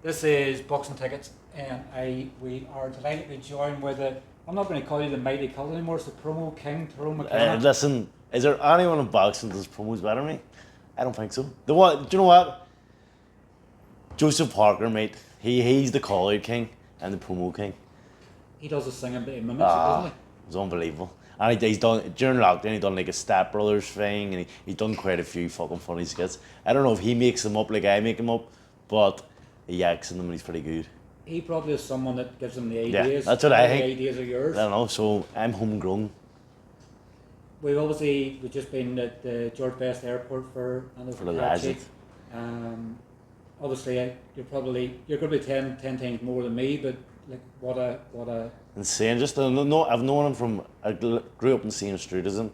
This is Boxing Tickets, and we are delighted to be joined with the. I'm not going to call you the mighty cult anymore. It's the promo king, Tyrone McKenna. Listen, is there anyone in boxing that does promos better than me? I don't think so. Do you know what? Joseph Parker, mate. He's the call-out king and the promo king. He does the singing bit, he mimics it, doesn't he? It's unbelievable. And he's done, during lockdown, he done like a Step Brothers thing, and he done quite a few fucking funny skits. I don't know if he makes them up like I make them up, but he yaks in them and he's pretty good. He probably is someone that gives them the Yeah, ideas. that's what I The think. ideas are yours. I don't know, so I'm homegrown. We've just been at the George Best Airport for the legend. Obviously, you're going to be 10 times more than me, but like what a Insane. Just I've known him from. I grew up in the same street as him.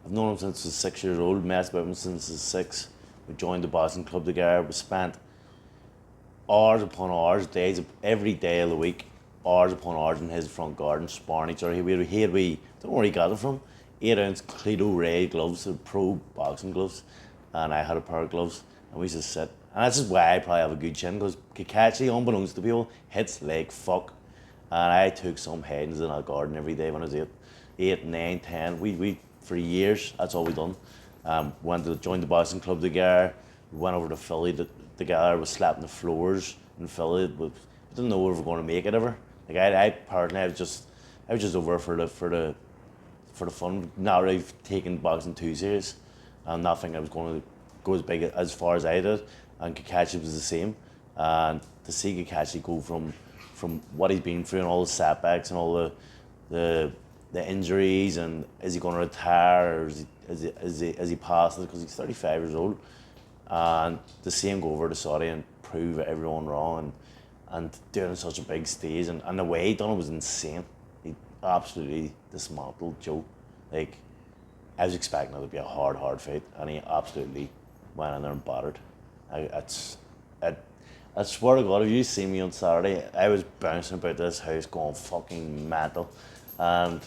I've known him since he was 6 years old. Messed with him since he was 6. We joined the boxing club together. We spent hours upon hours, every day of the week, hours upon hours in his front garden, sparring each other. He had don't know where he got it from. 8-ounce Cledo Ray gloves, the pro boxing gloves, and I had a pair of gloves, and we used to sit. And that's just why I probably have a good chin, because Cachi, unbeknownst to people, hits like fuck. And I took some headings in that garden every day when I was 8, 9, 10. We for years, that's all we done. Joined the boxing club together. We went over to Philly together. We slept on the floors in Philly. We didn't know we were going to make it ever. Like I personally, I was just over for the fun. Not really taking boxing too serious, and not thinking I was going to go as far as I did. And Cachi was the same. And to see Cachi go from what he's been through and all the setbacks and all the injuries, and is he going to retire, or is he past it, because he's 35 years old, and to see him go over to Saudi and prove everyone wrong, and doing such a big stage, and the way he done it was insane. He absolutely dismantled Joe. Like, I was expecting it to be a hard fight, and he absolutely went in there and battered. I swear to God, if you see me on Saturday, I was bouncing about this house going fucking mental. And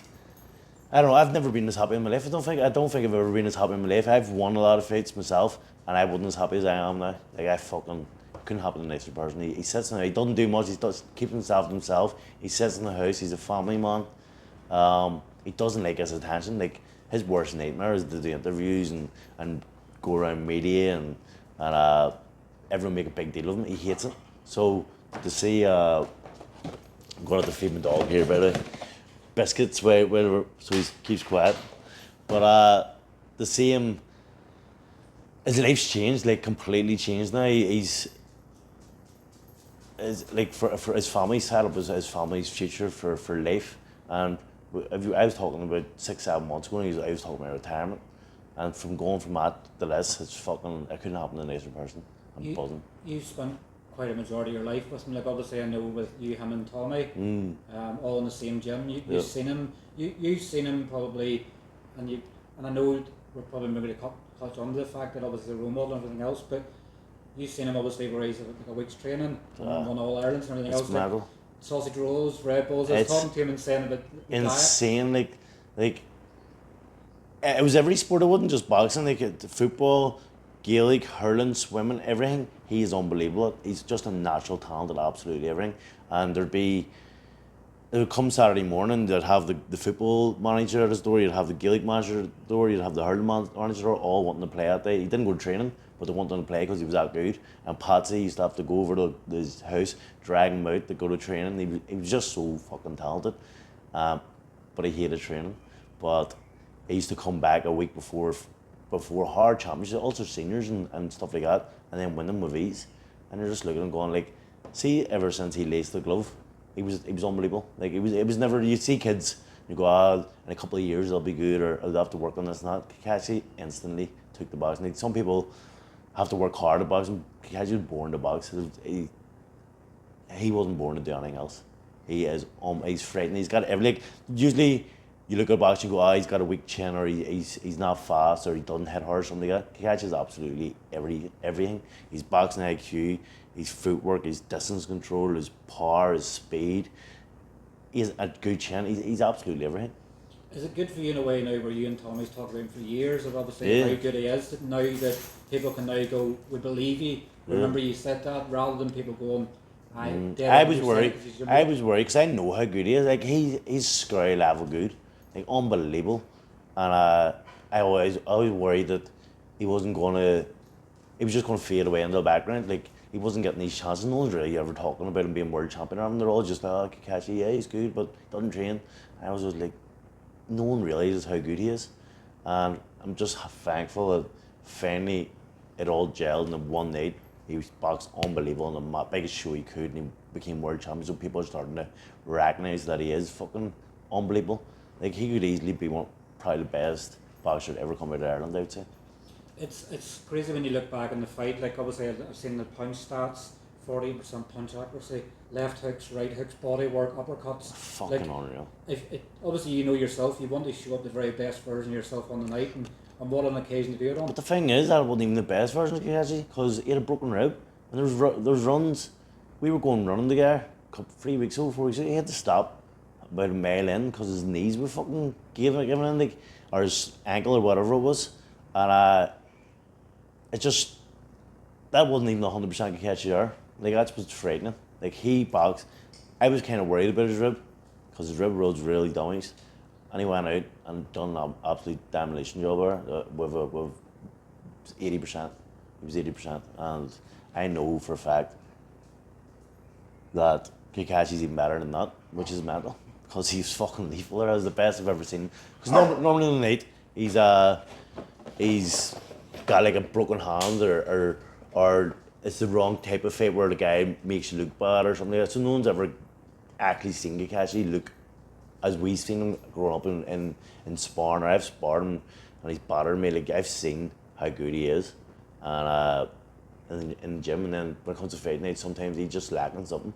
I don't know, I've never been as happy in my life. I don't think I've ever been as happy in my life. I've won a lot of fights myself, and I wasn't as happy as I am now. Like, I fucking couldn't happen to a nicer person. He sits in there, he doesn't do much, he does keep himself to himself. He sits in the house, he's a family man. He doesn't like his attention. Like, his worst nightmare is to do interviews and go around media and everyone make a big deal of him. He hates it. So to see, I'm going to have to feed my dog here, by the way. Biscuits, whatever, so he keeps quiet. But to see him, his life's changed, like completely changed now. He's like for his family, set up his family's future for life. And I was talking about 6-7 months ago, and I was talking about retirement. And from going from that to this, it's fucking, it couldn't happen to a nicer person. I'm buzzing. You've spent quite a majority of your life with him. Like, obviously, I know with you, him and Tommy, all in the same gym. You've seen him. You've seen him probably, and I know we're probably maybe to touch on the fact that obviously the role model and everything else, but you've seen him obviously where he's like a week's training, won all Ireland's and everything else. Like, sausage rolls, Red Bulls. I was talking to him and saying about the insane. Diet. Like it was every sport. It wasn't just boxing. Like football, Gaelic, hurling, swimming, everything. He is unbelievable. He's just a natural talent at absolutely everything. And it would come Saturday morning, they'd have the football manager at his door, you'd have the Gaelic manager at the door, you'd have the hurling manager, all wanting to play that day. He didn't go to training, but they wanted him to play because he was that good. And Patsy used to have to go over to his house, drag him out to go to training. He was just so fucking talented. But he hated training. But he used to come back a week before hard championships, also seniors and stuff like that, and then win them with ease. And you're just looking and going like, see, ever since he laced the glove, he was unbelievable. Like it was never, you see kids, you go, in a couple of years they'll be good, or they'll have to work on this and that. Cachi instantly took the boxing. Like, some people have to work hard at boxing. Cachi was born to box. He wasn't born to do anything else. He's frightened. He's got every, like, usually you look at boxing and go, he's got a weak chin, or he's not fast, or he doesn't hit hard, or something like that. Cachi is absolutely everything. His boxing IQ, his footwork, his distance control, his power, his speed. He's a good chin. He's absolutely everything. Is it good for you in a way now where you and Tommy's talked about him for years of obviously how good he is, that now that people can now go, we believe you, remember you said that, rather than people going, I was worried. I was worried because I know how good he is. Like he's scary level good, like unbelievable. And I always worried that he wasn't gonna. He was just gonna fade away into the background. Like he wasn't getting these chances. No one's really ever talking about him being world champion. And they're all just Cachi, yeah, he's good, but doesn't train. I was just like, no one realizes how good he is, and I'm just thankful that finally it all gelled in one night. He was boxed unbelievable in the biggest show he could, and he became world champion. So people are starting to recognize that he is fucking unbelievable. Like he could easily be probably the best boxer to ever come out of Ireland, I would say. It's crazy when you look back on the fight. Like obviously I've seen the punch stats, 40% punch accuracy, left hooks, right hooks, body work, uppercuts. Fucking unreal. If obviously you know yourself, you want to show up the very best version of yourself on the night, and what an occasion to do it on. But the thing is, that wasn't even the best version of Cachi, because he had a broken rib. And there was runs, we were going running the guy 3 weeks ago, 4 weeks ago, he had to stop about a mile in because his knees were fucking giving in, like, or his ankle or whatever it was. And it just, that wasn't even 100% Cachi there. Like, that's what's frightening. Like, he boxed, I was kind of worried about his rib, because his rib was really dummies. And he went out and done an absolute demolition job there with 80%. He was 80%. And I know for a fact that Cacace's even better than that, which is mental. Because he's fucking lethal there. That was the best I've ever seen. Because normally in the night, he's got like a broken hand or it's the wrong type of fight where the guy makes you look bad or something like that. So no one's ever actually seen Cachi look as we've seen him growing up in sparring, or I've sparred him and he's battered me. Like I've seen how good he is, and in the gym. And then when it comes to fight night, sometimes he's just lacking something.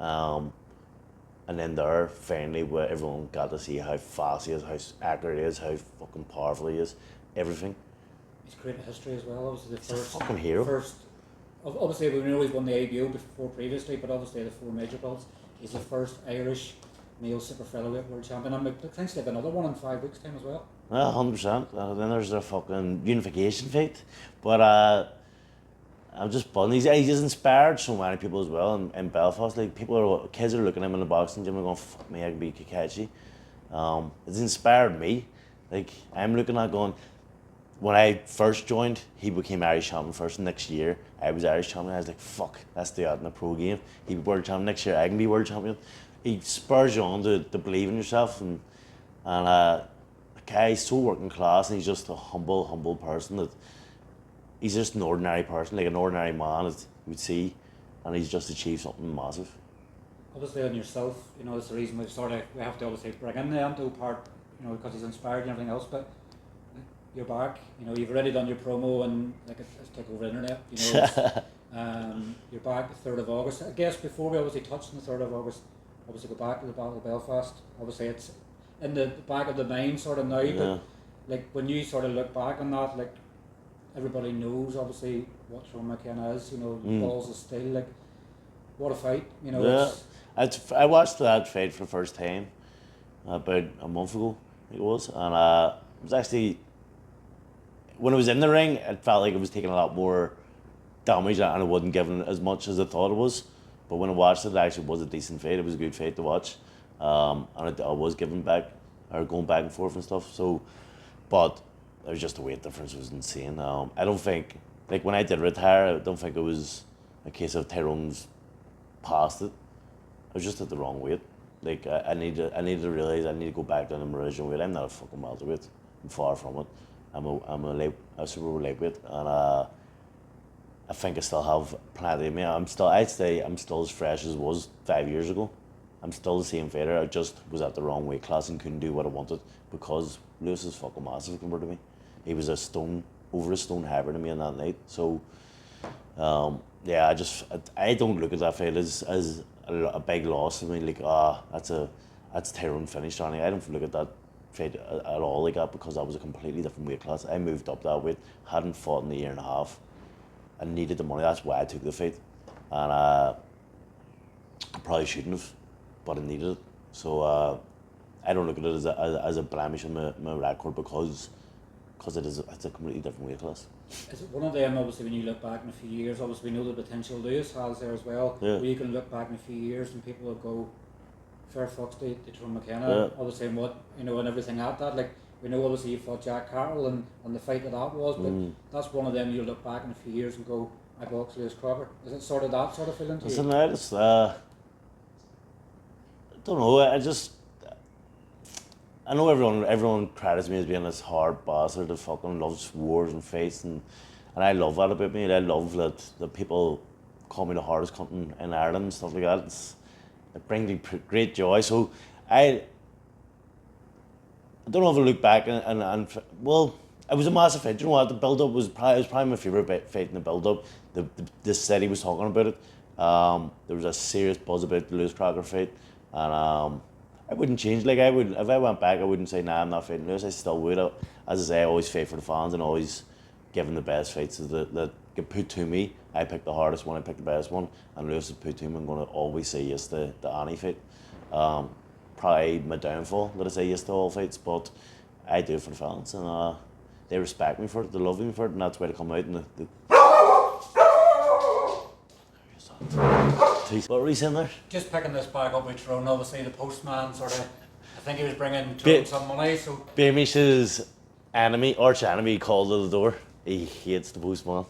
And then there, finally, where everyone got to see how fast he is, how accurate he is, how fucking powerful he is, everything. He's created history as well. Obviously the first, a fucking hero. Obviously we know he's won the ABO before previously, but obviously the 4 major belts. He's the first Irish male super featherweight world champion, and thanks to have another one in 5 weeks' time as well. Yeah, 100%. Then there's the fucking unification fight, but I'm just buzzing. He's inspired so many people as well in Belfast. Like kids are looking at him in the boxing gym and going, "Fuck me, I could be Cachi." It's inspired me. Like I'm looking at going. When I first joined, he became Irish champion first. Next year, I was Irish champion. I was like, "Fuck, that's the out in the pro game." He be world champion next year. I can be world champion. He spurs you on to believe in yourself, and the guy's so working class, and he's just a humble person. That he's just an ordinary person, like an ordinary man as you would see, and he's just achieved something massive. Obviously, on yourself, it's the reason we have to obviously bring in the anto part, because he's inspired and everything else. But you're back, you've already done your promo and like it's took over the internet. You're back the 3rd of August. I guess before we obviously touched on the 3rd of August, obviously go back to the Battle of Belfast. Obviously it's in the back of the mind sort of now, but like when you sort of look back on that, like everybody knows obviously what Tyrone McKenna is, balls of steel, like what a fight, I watched that fight for the first time about a month ago, it was, and it was actually, when it was in the ring, it felt like it was taking a lot more damage and it wasn't giving as much as I thought it was. But when I watched it actually was a decent fight. It was a good fight to watch. And I was giving back, or going back and forth and stuff. So, but it was just the weight difference was insane. I don't think, like when I did retire, I don't think it was a case of Tyrone's past it. I was just at the wrong weight. Like I need to realize I need to go back down to my original weight. I'm not a fucking welterweight. I'm far from it. I'm a super lightweight, and I think I still have plenty of me. I'd say I'm still as fresh as I was 5 years ago. I'm still the same fighter. I just was at the wrong weight class and couldn't do what I wanted because Lewis is fucking massive compared to me. He was over a stone heavier than me on that night. So, I don't look at that fight as a big loss. I mean, like, that's Tyrone finished on it. I don't look at that fight at all like that because that was a completely different weight class. I moved up that weight, hadn't fought in a year and a half. I needed the money. That's why I took the fight, and I probably shouldn't have, but I needed it. So I don't look at it as a blemish in my record because because it's a completely different weight class. Is it one of them, obviously, when you look back in a few years, obviously we know the potential Lewis has there as well, where you can look back in a few years and people will go, fair fucks to Tyrone McKenna, obviously, and what, you know, and everything at that, like, we know obviously you fought Jack Catterall and the fight that was, but that's one of them you'll look back in a few years and go, I boxed Lewis Crocker. Is it sort of that sort of feeling to you? Listen, I just, I don't know, I know everyone credits me as being this hard bastard that fucking loves wars and fights, and I love that about me. I love that people call me the hardest cunt in Ireland and stuff like that. It brings me great joy. So I don't know if I look back and well, it was a massive fight. You know what? The build up was probably my favourite fight in the build up. The city was talking about it. There was a serious buzz about the Lewis Crocker fight, and I wouldn't change. Like, I would, if I went back, I wouldn't say, nah, I'm not fighting Lewis. I still would. As I say, I always fight for the fans and always giving the best fights that get put to me. I pick the hardest one, I pick the best one, and Lewis is put to me. I'm going to always say yes to any fight. Probably my downfall that I say yes to all fights, but I do it for the fans, and they respect me for it, they love me for it, and that's why they come out and What were you saying there? Just picking this back up with Tyrone, obviously the postman sort of, I think he was bringing Tyrone some money, so... Beamish's arch enemy called at the door. He hates the postman.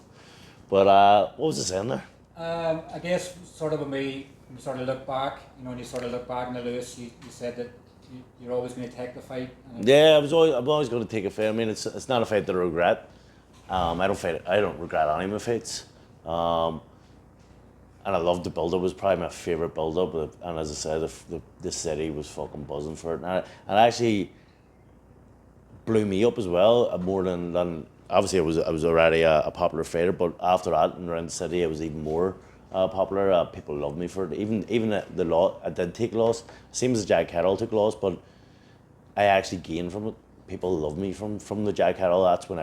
But what was I saying there? I guess sort of when we sort of look back, you know, when you sort of look back in the Lewis, you said that you're always going to take the fight. Yeah, I'm always going to take a fight. I mean, it's not a fight that I regret. I don't regret any of my fights. And I loved the build-up. It was probably my favourite build-up. And as I said, the city was fucking buzzing for it. And it actually blew me up as well, more than obviously I was already a popular fighter, but after that, and around the city, I was even more popular. People loved me for it. Even the loss, I did take loss. Same as Jack Catterall took loss, but I actually gained from it. People love me from the Jack Catterall. That's when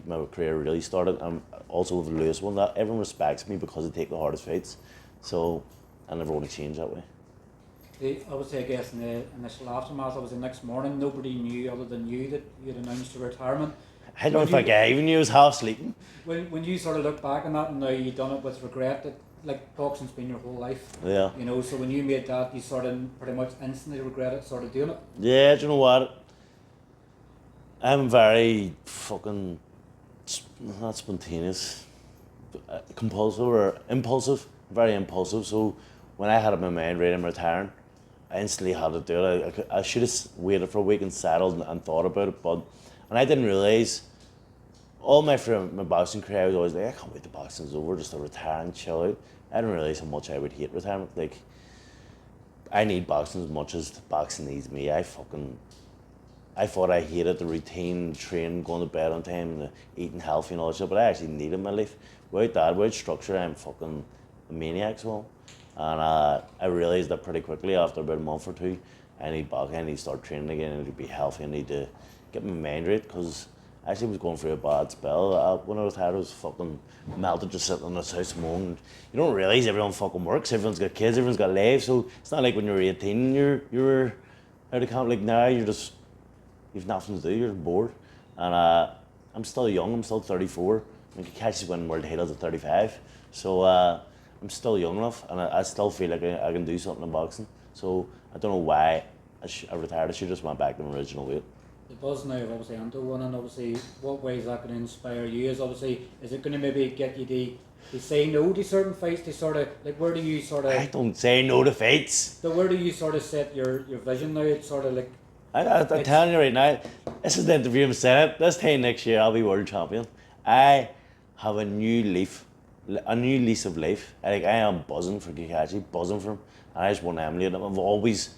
my career really started. And also with the Lewis one, that everyone respects me because I take the hardest fights. So I never want to change that way. Obviously, I guess in the initial aftermath, obviously the next morning, nobody knew other than you that you had announced your retirement. I don't think I even knew I was half sleeping. When you sort of look back on that and now you've done it with regret, that like boxing's been your whole life. Yeah. You know, so when you made that, you sort of pretty much instantly regretted sort of doing it. Yeah, do you know what? I'm very fucking not spontaneous, compulsive or impulsive. Very impulsive. So when I had it in my mind ready, I'm retiring, I instantly had to do it. I should have waited for a week and settled and thought about it, and I didn't realise. All my boxing career, I was always like, I can't wait till boxing's over, just to retire and chill out. I didn't realise how much I would hate retirement. Like, I need boxing as much as boxing needs me. I thought I hated the routine, training, going to bed on time, and eating healthy and all that shit, but I actually needed my life. Without that, without structure, I'm fucking a maniac, so. And I realised that pretty quickly after about a month or two. I need to start training again, I need to be healthy, I need to get my mind right, because I actually was going through a bad spell. When I was tired, I was fucking melted just sitting on this house moaning. You don't realise everyone fucking works, everyone's got kids, everyone's got lives, so it's not like when you're 18, you're out of camp. Like now, you've nothing to do, you're bored. And I'm still young, I'm still 34. I mean, Cachi's winning world titles at 35. So I'm still young enough, and I still feel like I can do something in boxing. So I don't know why I retired. I should have just went back to my original weight. The buzz now of obviously Anto winning, obviously, what way is that going to inspire you? Is it going to maybe get you to say no to certain fights, to sort of, like, where do you sort of... I don't say no to fights. So where do you sort of set your vision now? It's sort of like... I'm telling you right now, this is the interview I'm saying it. This time next year, I'll be world champion. I have a new lease of life. I am buzzing for Cachi, buzzing for him. And I just want to emulate him. I've always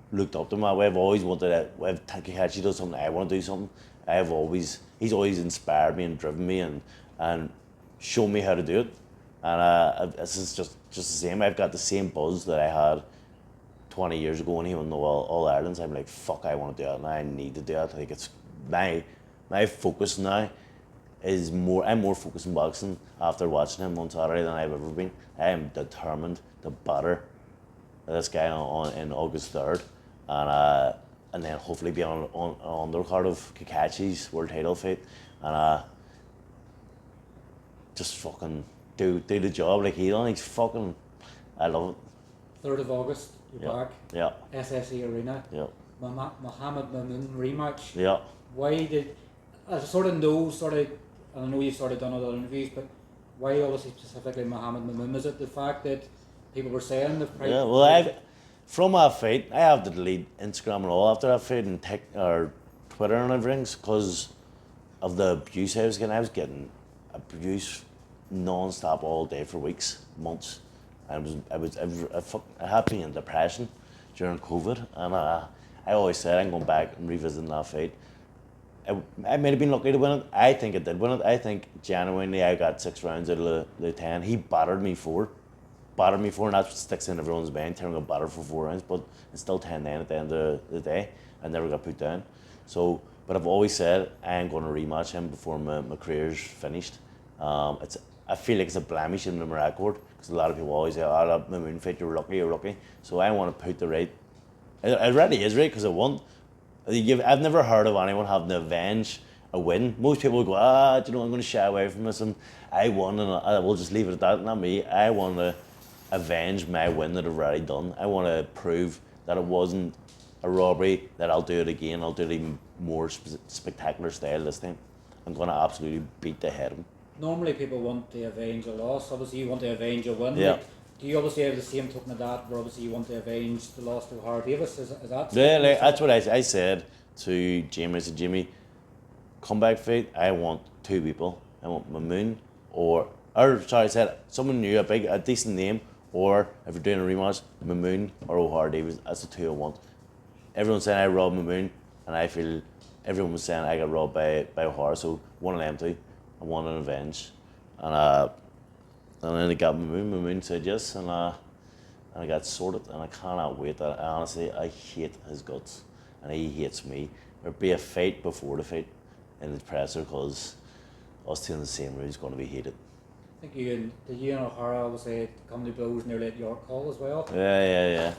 looked up to him that way. I've always wanted it. If Cachi does something, I want to do something. He's always inspired me and driven me and shown me how to do it. And this is just the same. I've got the same buzz that I had 20 years ago when he won the All Irelands. I'm like, fuck, I want to do it, and I need to do it. Like, it's my focus now is I'm more focused on boxing after watching him on Saturday than I've ever been. I am determined to batter this guy in August 3rd, and and then hopefully be on an undercard of Cacace's world title fight, and just fucking do the job like he done. He's fucking, I love it. 3rd of August, you're back. Yeah. SSE Arena. Yeah. Mohammed mimoune rematch. Yeah. Why did I sort of know I know you've sort of done other interviews, but why obviously specifically Mohammed mimoune? Is it the fact that people were saying the Yeah. Well, from that fight, I have to delete Instagram and all after that fight and or Twitter and everything because of the abuse I was getting. I was getting abuse non-stop all day for weeks, months. I had been in depression during COVID, and I always said I'm going back and revisiting that fight. I might have been lucky to win it. I think I did win it. I think genuinely I got 6 rounds out of the 10. He battered me 4, and that's what sticks in everyone's mind. Tyrone got battered for 4 rounds, but it's still 10-9 at the end of the day. I never got put down. So, but I've always said I am going to rematch him before my career's finished. I feel like it's a blemish in my record because a lot of people always say, "Oh, that mimoune fight, you're lucky." So I want to put the right. It really is right because I won. I've never heard of anyone having to avenge a win. Most people go, I'm going to shy away from this, and I won, and I will just leave it at that. Not me. I want to avenge my win that I've already done. I want to prove that it wasn't a robbery. That I'll do it again. I'll do it even more spectacular style this time. I'm going to absolutely beat the head of him. Normally people want to avenge a loss. Obviously you want to avenge a win. Yeah. Like, do you obviously have the same token of that where obviously you want to avenge the loss to Ohara Davies? Is that? Yeah, like, that's what I said to Jamie. I said, Jamie, comeback fight, I want 2 people. I want mimoune I said someone new, a decent name, or if you're doing a rematch, mimoune or Ohara Davies. That's the 2 I want. Everyone's saying I robbed mimoune, and I feel everyone was saying I got robbed by Ohara, so one of them 2. I want an revenge, and then I got mimoune. Mimoune said yes, and I got sorted, and I cannot wait. Honestly, I hate his guts, and he hates me. There'll be a fight before the fight in the presser because us 2 in the same room is going to be heated. I think you and Ohara obviously come to blows nearly at York Hall as well. Yeah.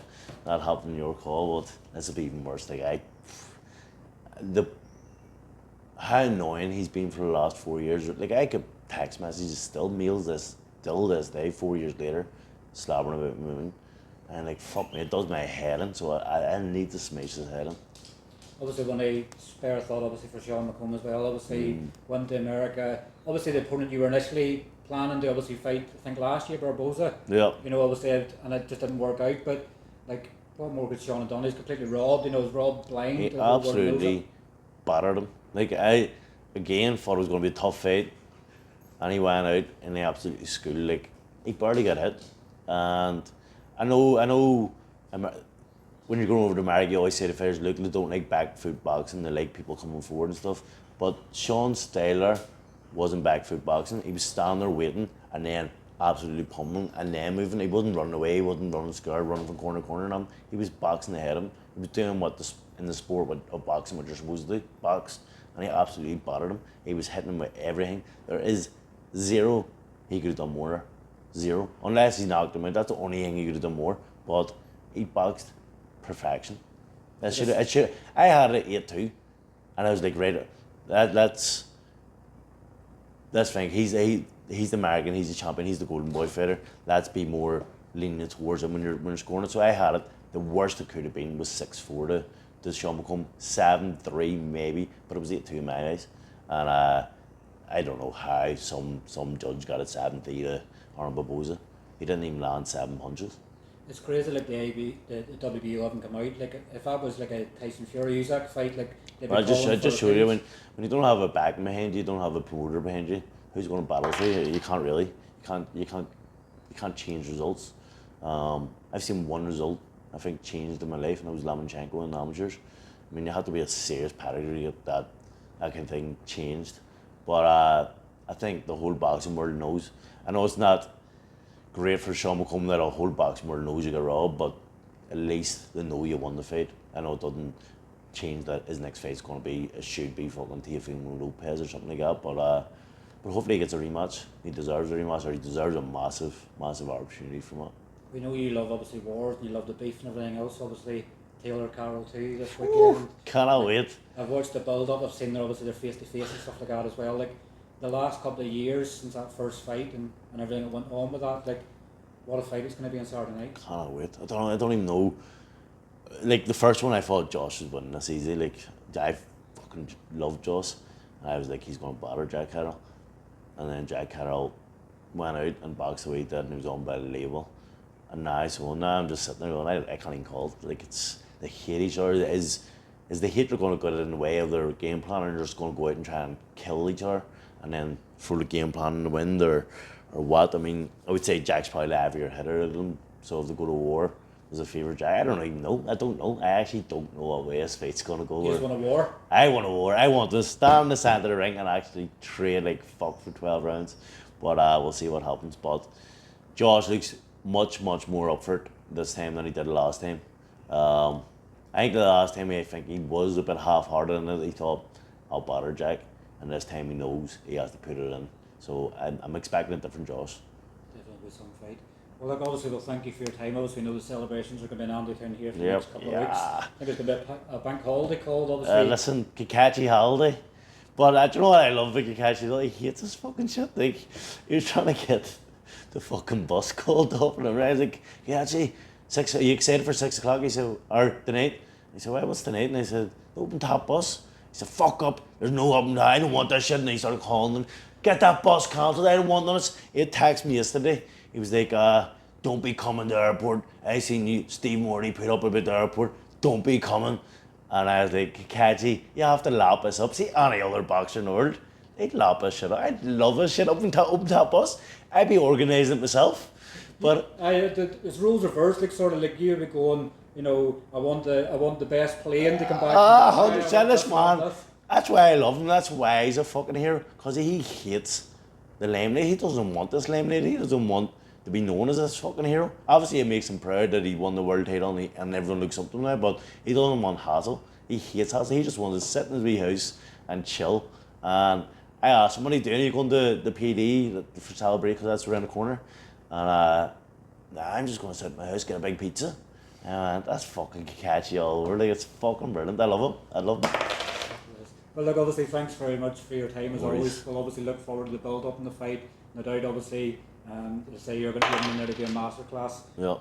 That happened in York Hall, but this will be even worse. Like how annoying he's been for the last 4 years. Like I could text messages, still mails this day, 4 years later, slabbering about mimoune, and like fuck me, it does my head in. So I need to smash his head in. Obviously, when I spare a thought, obviously for Sean McComb as well. Obviously went to America. Obviously the opponent you were initially planning to obviously fight, I think last year, Barboza. Yeah. You know, obviously, and it just didn't work out. But like, what more could Sean have done? He's completely robbed. You know, he's robbed blind. He absolutely battered him. Like I, again, thought it was going to be a tough fight, and he went out and he absolutely schooled. Like he barely got hit, and I know. When you're going over to America, you always say to fighters, look, they don't like back foot boxing. They like people coming forward and stuff. But Sean Styler wasn't back foot boxing. He was standing there waiting and then absolutely pummeling and then moving. He wasn't running away. He wasn't running scared, running from corner to corner. He was boxing ahead of him. He was doing what in the sport of boxing, what you're supposed to do, box. And he absolutely battered him. He was hitting him with everything. There is 0 he could have done more. 0. Unless he knocked him out. That's the only thing he could have done more. But he boxed perfection. I had it 8-2, and I was like, right, that's fine. He's the American, he's the champion, he's the golden boy fighter. Let's be more lenient towards him when you're scoring it. So I had it. The worst it could have been was 6-4 to Sean McComb, 7-3 maybe, but it was 8-2 in my eyes. And I don't know how some judge got it 7-3 to Aaron Barboza. He didn't even land 7 punches. It's crazy, like the WBO haven't come out. Like if that was like a Tyson Fury Usyk fight, like I just show you when you don't have a back behind you, you don't have a promoter behind you, who's going to battle for you? You can't really, you can't change results. I've seen one result I think changed in my life, and it was Lomachenko in the amateurs. I mean, you have to be a serious pedigree to get that kind of thing changed. But I think the whole boxing world knows. I know it's not great for Sean McComb that a whole boxing world knows you got robbed, but at least they know you won the fight. I know it doesn't change that his next fight's going to be, it should be fucking Teofimo Lopez or something like that, but hopefully he gets a rematch. He deserves a rematch, or he deserves a massive opportunity from it. We know you love obviously wars, and you love the beef and everything else. Obviously, Taylor Carroll too this weekend. Cannot wait. I've watched the build up. I've seen their obviously their face to face and stuff like that as well. Like the last couple of years since that first fight and everything that went on with that, like what a fight it's going to be on Saturday night. Cannot wait. I don't even know. Like the first one, I thought Josh was winning this easy. Like I fucking love Josh. And I was like, he's going to batter Jack Catterall. And then Jack Catterall went out and boxed the way he did, and he was on by the label. And now I'm just sitting there going, I can't even call it. Like it's they hate each other. Is the hatred going to get in the way of their game plan, and they're just going to go out and try and kill each other, and then throw the game plan in the wind, or what? I mean, I would say Jack's probably the heavier hitter of them. So if they go to war, there's a favourite Jack. I don't even know. I don't know. I actually don't know what way this fight's going to go. You just want a war? I want a war. I want to stand in the centre of the ring and actually trade like fuck for 12 rounds. But we'll see what happens. But Josh looks much more up for it this time than he did last time. I think the last time I think he was a bit half-hearted in it. He thought, I'll batter Jack. And this time he knows he has to put it in. So I'm expecting a different Josh. Definitely some fight. Well, look, obviously, we'll thank you for your time. Obviously, we know the celebrations are going to be in Andytown here for the next couple of weeks. I think it's going to be a bank holiday called, obviously. Listen, Cachi holiday. But do you know what I love about Cachi? Though? He hates his fucking shit. Like, he was trying to get the fucking bus called up, and I was like, Cachi, are you excited for 6 o'clock? He said, or tonight? He said, well, what's tonight? And I said, the open top bus. He said, fuck up, there's no open top, I don't want that shit. And he started calling them, get that bus cancelled, I don't want none of this. He had texted me yesterday. He was like, don't be coming to the airport. I seen you, Steve Morty put up about the airport. Don't be coming. And I was like, Cachi, you have to lap us up. See, any other boxer in the world, they'd lap us shit up. I'd love this shit open top bus. I'd be organising it myself. But it's rules reversed, like sort of like you would be going, you know, I want the best plane to come back. 100%, this man. That's why I love him. That's why he's a fucking hero. Because he hates the limelight. He doesn't want this limelight. He doesn't want to be known as this fucking hero. Obviously, it makes him proud that he won the world title and everyone looks up to him now, but he doesn't want hassle. He hates hassle. He just wants to sit in his wee house and chill. And I asked him, what are you doing? Are you going to the PD for celebrate because that's around the corner? And I'm just going to sit in my house, get a big pizza. And that's fucking catchy all over. Like, it's fucking brilliant. I love him. I love him. Well, look, obviously, thanks very much for your time as Always. always. We'll obviously look forward to the build up in the fight. No doubt, obviously, to say you're going to be in there to do a masterclass. Yeah.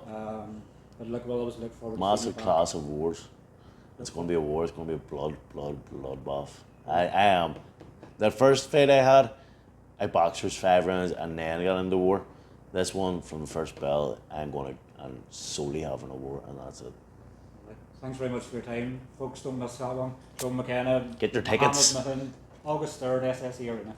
But look, we'll obviously look forward to Masterclass of wars. It's going to be a war. It's going to be a bloodbath. I am. The first fight I had, I boxed for 5 rounds and then I got into war. This one, from the first bell, I'm solely having a war, and that's it. Thanks very much for your time, folks. Don't miss that one. Tyrone McKenna. Get your tickets. Mohammed, August 3rd, SSE Arena.